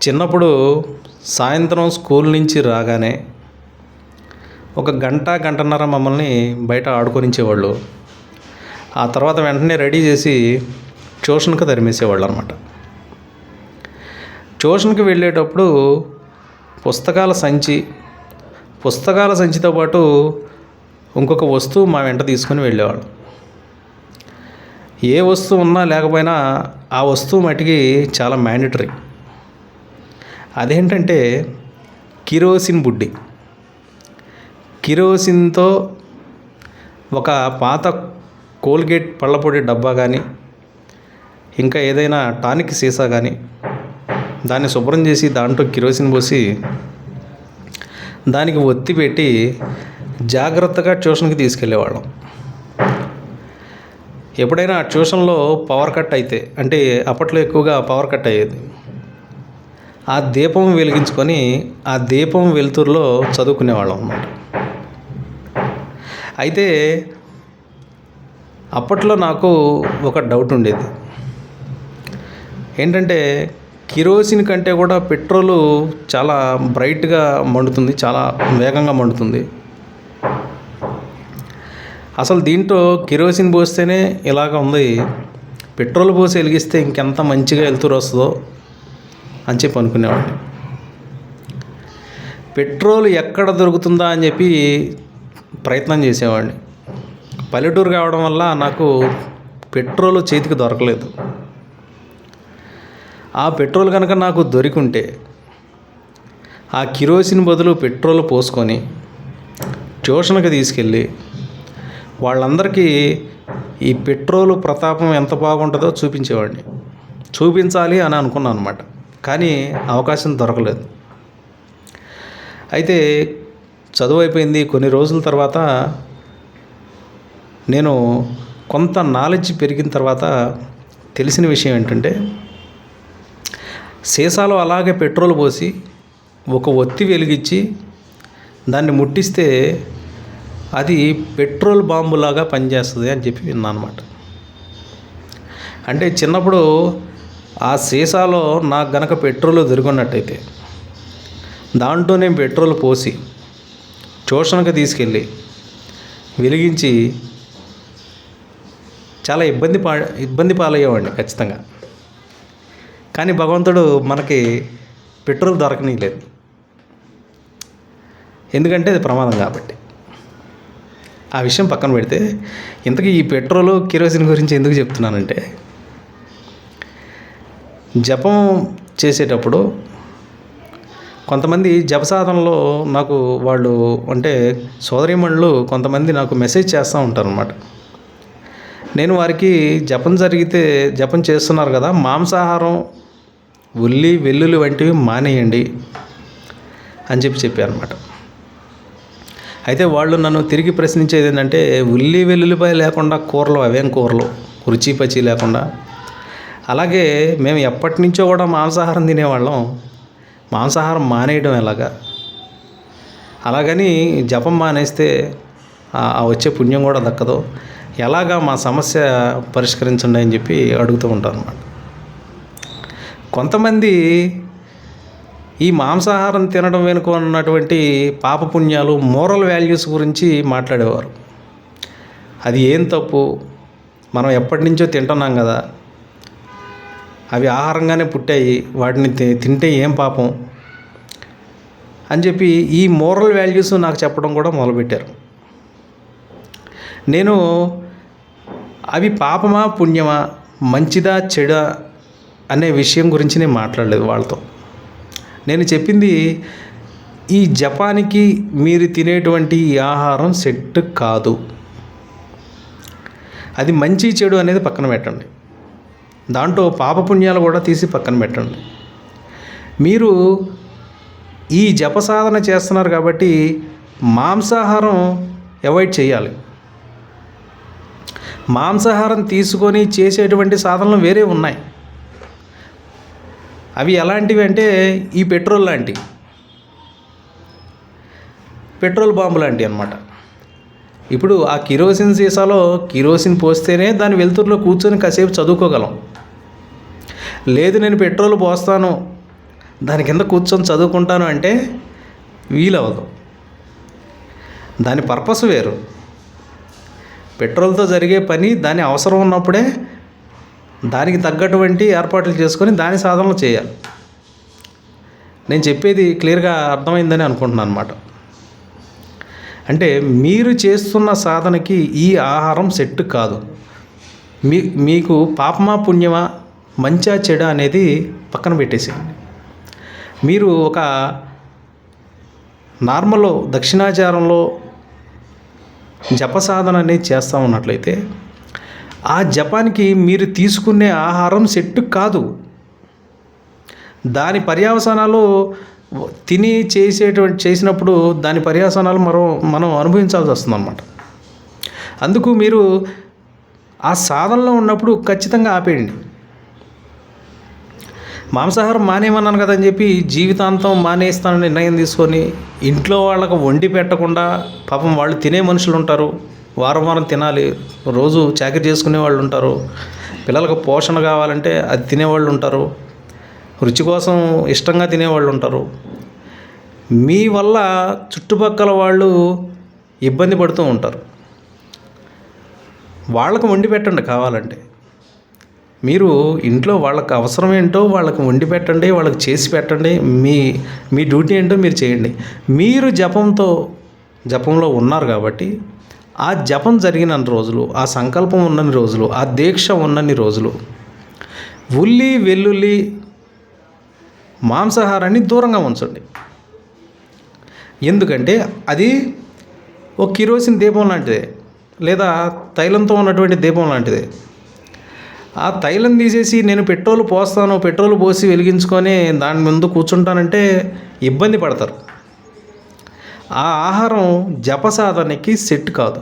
చిన్నప్పుడు సాయంత్రం స్కూల్ నుంచి రాగానే ఒక గంట గంటన్నర మమ్మల్ని బయట ఆడుకొనించేవాళ్ళు. ఆ తర్వాత వెంటనే రెడీ చేసి ట్యూషన్కి తరిమేసేవాళ్ళు అనమాట. ట్యూషన్కి వెళ్ళేటప్పుడు పుస్తకాల సంచితో పాటు ఇంకొక వస్తువు మా వెంట తీసుకొని వెళ్ళేవాళ్ళు. ఏ వస్తువు ఉన్నా లేకపోయినా ఆ వస్తువు మటుకి చాలా మ్యాండటరీ. అదేంటంటే కిరోసిన్ బుడ్డి. కిరోసిన్తో ఒక పాత కోల్గేట్ పళ్ళపొడి డబ్బా కానీ, ఇంకా ఏదైనా టానిక్ సీసా కానీ దాన్ని శుభ్రం చేసి దాంట్లో కిరోసిన్ పోసి దానికి ఒత్తి పెట్టి జాగ్రత్తగా ట్యూషన్కి తీసుకెళ్ళేవాళ్ళం. ఎప్పుడైనా ట్యూషన్లో పవర్ కట్ అయితే, అంటే అప్పట్లో ఎక్కువగా పవర్ కట్ అయ్యేది, ఆ దీపం వెలిగించుకొని ఆ దీపం వెలుతురులో చదువుకునేవాళ్ళం అన్నమాట. అయితే అప్పట్లో నాకు ఒక డౌట్ ఉండేది. ఏంటంటే కిరోసిన్ కంటే కూడా పెట్రోలు చాలా బ్రైట్గా మండుతుంది, చాలా వేగంగా మండుతుంది. అసలు దీంట్లో కిరోసిన్ పోస్తేనే ఇలాగ ఉంది, పెట్రోల్ పోసి వెలిగిస్తే ఇంకెంత మంచిగా వెలుతురు వస్తుందో అని చెప్పి అనుకునేవాడిని. పెట్రోల్ ఎక్కడ దొరుకుతుందా అని చెప్పి ప్రయత్నం చేసేవాడిని. పల్లెటూరు కావడం వల్ల నాకు పెట్రోల్ చేతికి దొరకలేదు. ఆ పెట్రోల్ కనుక నాకు దొరికింటే ఆ కిరోసిన్ బదులు పెట్రోల్ పోసుకొని ట్యూషన్కి తీసుకెళ్ళి వాళ్ళందరికీ ఈ పెట్రోలు ప్రతాపం ఎంత బాగుంటుందో చూపించాలి అని అనుకున్నాను అనమాట. కానీ అవకాశం దొరకలేదు. అయితే చదువు అయిపోయింది. కొన్ని రోజుల తర్వాత నేను కొంత నాలెడ్జ్ పెరిగిన తర్వాత తెలిసిన విషయం ఏంటంటే, సీసాలో అలాగే పెట్రోల్ పోసి ఒక ఒత్తి వెలిగించి దాన్ని ముట్టిస్తే అది పెట్రోల్ బాంబులాగా పనిచేస్తుంది అని చెప్పి విన్నాను అనమాట. అంటే చిన్నప్పుడు ఆ సీసాలో నాకు గనక పెట్రోల్ దొరికినట్టయితే దాంట్లో నేను పెట్రోల్ పోసి ట్యూషన్కి తీసుకెళ్ళి వెలిగించి చాలా ఇబ్బంది పాలయ్యేవాడిని ఖచ్చితంగా. కానీ భగవంతుడు మనకి పెట్రోల్ దొరకనీయలేదు, ఎందుకంటే అది ప్రమాదం కాబట్టి. ఆ విషయం పక్కన పెడితే, ఇంతకీ ఈ పెట్రోలు కిరోసిన్ గురించి ఎందుకు చెప్తున్నానంటే, జపం చేసేటప్పుడు కొంతమంది జపసాధనలో నాకు వాళ్ళు అంటే సోదరీమణులు కొంతమంది నాకు మెసేజ్ చేస్తూ ఉంటారు అన్నమాట. నేను వారికి జపం చేస్తున్నారు కదా, మాంసాహారం, ఉల్లి వెల్లుల్లి వంటివి మానేయండి అని చెప్పారన్నమాట. అయితే వాళ్ళు నన్ను తిరిగి ప్రశ్నించేది ఏంటంటే, ఉల్లి వెల్లుల్లిపాయ లేకుండా కూరలు అవేం కూరలు, రుచి పచి లేకుండా. అలాగే మేము ఎప్పటి నుంచో కూడా మాంసాహారం తినేవాళ్ళం, మాంసాహారం మానేయడం ఎలాగా, అలాగని జపం మానేస్తే వచ్చే పుణ్యం కూడా దక్కదు, ఎలాగా మా సమస్య పరిష్కరించండి అని చెప్పి అడుగుతూ ఉంటాను అన్నమాట. కొంతమంది ఈ మాంసాహారం తినడం వెనుక ఉన్నటువంటి పాపపుణ్యాలు, మోరల్ వాల్యూస్ గురించి మాట్లాడేవారు. అది ఏం తప్పు, మనం ఎప్పటి నుంచో తింటున్నాం కదా, అవి ఆహారంగానే పుట్టాయి, వాటిని తింటే ఏం పాపం అని చెప్పి ఈ మోరల్ వాల్యూస్ నాకు చెప్పడం కూడా మొదలుపెట్టారు. నేను అవి పాపమా పుణ్యమా, మంచిదా చెడా అనే విషయం గురించి నేను మాట్లాడలేదు వాళ్ళతో. నేను చెప్పింది, ఈ జపానికి మీరు తినేటువంటి ఈ ఆహారం సెట్ కాదు, అది మంచి చెడు అనేది పక్కన పెట్టండి, దాంట్లో పాపపుణ్యాలు కూడా తీసి పక్కన పెట్టండి. మీరు ఈ జప సాధన చేస్తున్నారు కాబట్టి మాంసాహారం అవాయిడ్ చేయాలి. మాంసాహారం తీసుకొని చేసేటువంటి సాధనలు వేరే ఉన్నాయి. అవి ఎలాంటివి అంటే ఈ పెట్రోల్ లాంటివి, పెట్రోల్ బాంబు లాంటివి అన్నమాట. ఇప్పుడు ఆ కిరోసిన్ సీసాలో కిరోసిన్ పోస్తేనే దాని వెలుతురులో కూర్చొని కాసేపు చదువుకోగలం. లేదు నేను పెట్రోల్ పోస్తాను, దాని కింద కూర్చొని చదువుకుంటాను అంటే వీలవదు. దాని పర్పస్ వేరు. పెట్రోల్తో జరిగే పని దాని అవసరం ఉన్నప్పుడే దానికి తగ్గటువంటి ఏర్పాట్లు చేసుకొని దాని సాధనలు చేయాలి. నేను చెప్పేది క్లియర్గా అర్థమైందని అనుకుంటున్నాను అన్నమాట. అంటే మీరు చేస్తున్న సాధనకి ఈ ఆహారం సెట్ కాదు. మీకు పాపమా పుణ్యమా మంచా చెడా అనేది పక్కన పెట్టేసేయండి. మీరు ఒక నార్మల్ దక్షిణాచారంలో జప సాధన అనేది చేస్తూ ఉన్నట్లయితే ఆ జపానికి మీరు తీసుకునే ఆహారం సెట్ కాదు. దాని పర్యవసానాలు తిని చేసినప్పుడు దాని పర్యవసానాలు మనం అనుభవించాల్సి వస్తుంది అన్నమాట. అందుకు మీరు ఆ సాధనలో ఉన్నప్పుడు ఖచ్చితంగా ఆపేయండి. మాంసాహారం మానేయమన్నాను కదని చెప్పి జీవితాంతం మానేస్తానని నిర్ణయం తీసుకొని ఇంట్లో వాళ్ళకు వండి పెట్టకుండా, పాపం వాళ్ళు తినే మనుషులు ఉంటారు, వారం వారం తినాలి, రోజు చాకరీ చేసుకునే వాళ్ళు ఉంటారు, పిల్లలకు పోషణ కావాలంటే అది తినేవాళ్ళు ఉంటారు, రుచి కోసం ఇష్టంగా తినేవాళ్ళు ఉంటారు. మీ వల్ల చుట్టుపక్కల వాళ్ళు ఇబ్బంది పడుతూ ఉంటారు. వాళ్ళకు వండి పెట్టండి కావాలంటే. మీరు ఇంట్లో వాళ్ళకి అవసరం ఏంటో వాళ్ళకి వండి పెట్టండి, వాళ్ళకి చేసి పెట్టండి. మీ డ్యూటీ ఏంటో మీరు చేయండి. మీరు జపంలో ఉన్నారు కాబట్టి ఆ జపం జరిగిన రోజులు, ఆ సంకల్పం ఉన్నన్ని రోజులు, ఆ దీక్ష ఉన్నన్ని రోజులు ఉల్లి వెల్లుల్లి మాంసాహారాన్ని దూరంగా ఉంచండి. ఎందుకంటే అది ఒక కిరోసిన్ దీపం లాంటిదే, లేదా తైలంతో ఉన్నటువంటి దీపం లాంటిదే. ఆ తైలం తీసేసి నేను పెట్రోల్ పోసి వెలిగించుకొని దాని ముందు కూర్చుంటానంటే ఇబ్బంది పడతారు. ఆ ఆహారం జప సాధనకి సెట్ కాదు.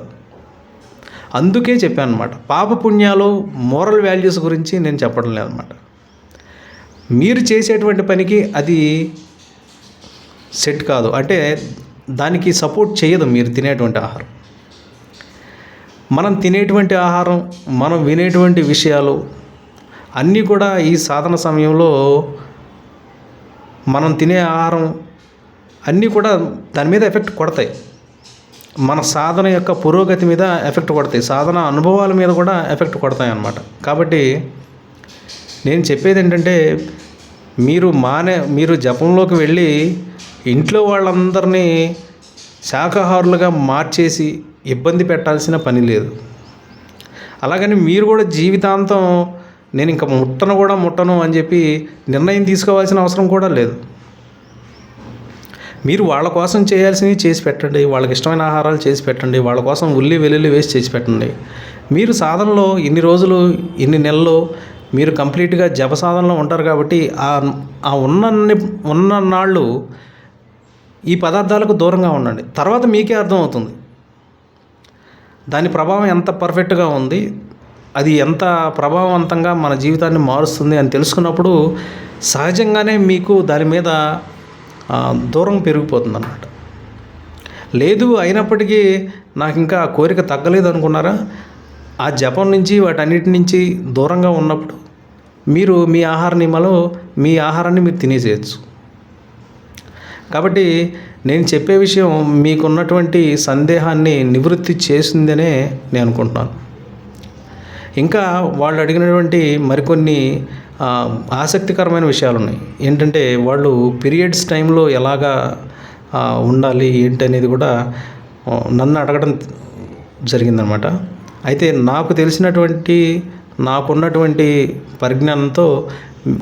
అందుకే చెప్పాను అన్నమాట. పాపపుణ్యాలు, మోరల్ వాల్యూస్ గురించి నేను చెప్పడం లేదన్నమాట. మీరు చేసేటువంటి పనికి అది సెట్ కాదు. అంటే దానికి సపోర్ట్ చేయదు మీరు తినేటువంటి ఆహారం. మనం తినేటువంటి ఆహారం, మనం వినేటువంటి విషయాలు అన్నీ కూడా ఈ సాధన సమయంలో మనం తినే ఆహారం అన్నీ కూడా దాని మీద ఎఫెక్ట్ కొడతాయి. మన సాధన యొక్క పురోగతి మీద ఎఫెక్ట్ కొడతాయి, సాధన అనుభవాల మీద కూడా ఎఫెక్ట్ కొడతాయి అన్నమాట. కాబట్టి నేను చెప్పేది ఏంటంటే మీరు జపంలోకి వెళ్ళి ఇంట్లో వాళ్ళందరినీ శాకాహారులుగా మార్చేసి ఇబ్బంది పెట్టాల్సిన పని లేదు. అలాగని మీరు కూడా జీవితాంతం నేను ఇంకా ముట్టను అని చెప్పి నిర్ణయం తీసుకోవాల్సిన అవసరం కూడా లేదు. మీరు వాళ్ళ కోసం చేయాల్సినవి చేసి పెట్టండి, వాళ్ళకి ఇష్టమైన ఆహారాలు చేసి పెట్టండి, వాళ్ళ కోసం ఉల్లి వెల్లుల్లి వేసి చేసి పెట్టండి. మీరు సాధనలో ఇన్ని రోజులు, ఇన్ని నెలలు మీరు కంప్లీట్గా జప సాధనలో ఉంటారు కాబట్టి ఆ ఉన్న నాళ్ళు ఈ పదార్థాలకు దూరంగా ఉండండి. తర్వాత మీకే అర్థమవుతుంది దాని ప్రభావం ఎంత పర్ఫెక్ట్గా ఉంది, అది ఎంత ప్రభావవంతంగా మన జీవితాన్ని మారుస్తుంది అని తెలుసుకున్నప్పుడు సహజంగానే మీకు దాని మీద దూరం పెరిగిపోతుంది అన్నమాట. లేదు అయినప్పటికీ నాకు ఇంకా కోరిక తగ్గలేదు అనుకున్నారా, ఆ జపం నుంచి వాటన్నిటి నుంచి దూరంగా ఉన్నప్పుడు మీరు మీ ఆహార నియమాలో మీ ఆహారాన్ని మీరు తినేసేయచ్చు. కాబట్టి నేను చెప్పే విషయం మీకున్నటువంటి సందేహాన్ని నివృత్తి చేసిందనే నేను అనుకుంటున్నాను. ఇంకా వాళ్ళు అడిగినటువంటి మరికొన్ని ఆసక్తికరమైన విషయాలు ఉన్నాయి. ఏంటంటే వాళ్ళు పీరియడ్స్ టైంలో ఎలాగా ఉండాలి ఏంటి అనేది కూడా నన్ను అడగడం జరిగిందనమాట. అయితే నాకున్నటువంటి పరిజ్ఞానంతో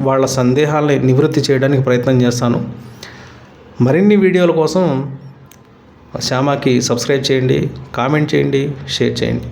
వాళ్ళ సందేహాలని నివృత్తి చేయడానికి ప్రయత్నం చేస్తాను. మరిన్ని వీడియోల కోసం శ్యామాకి సబ్స్క్రైబ్ చేయండి, కామెంట్ చేయండి, షేర్ చేయండి.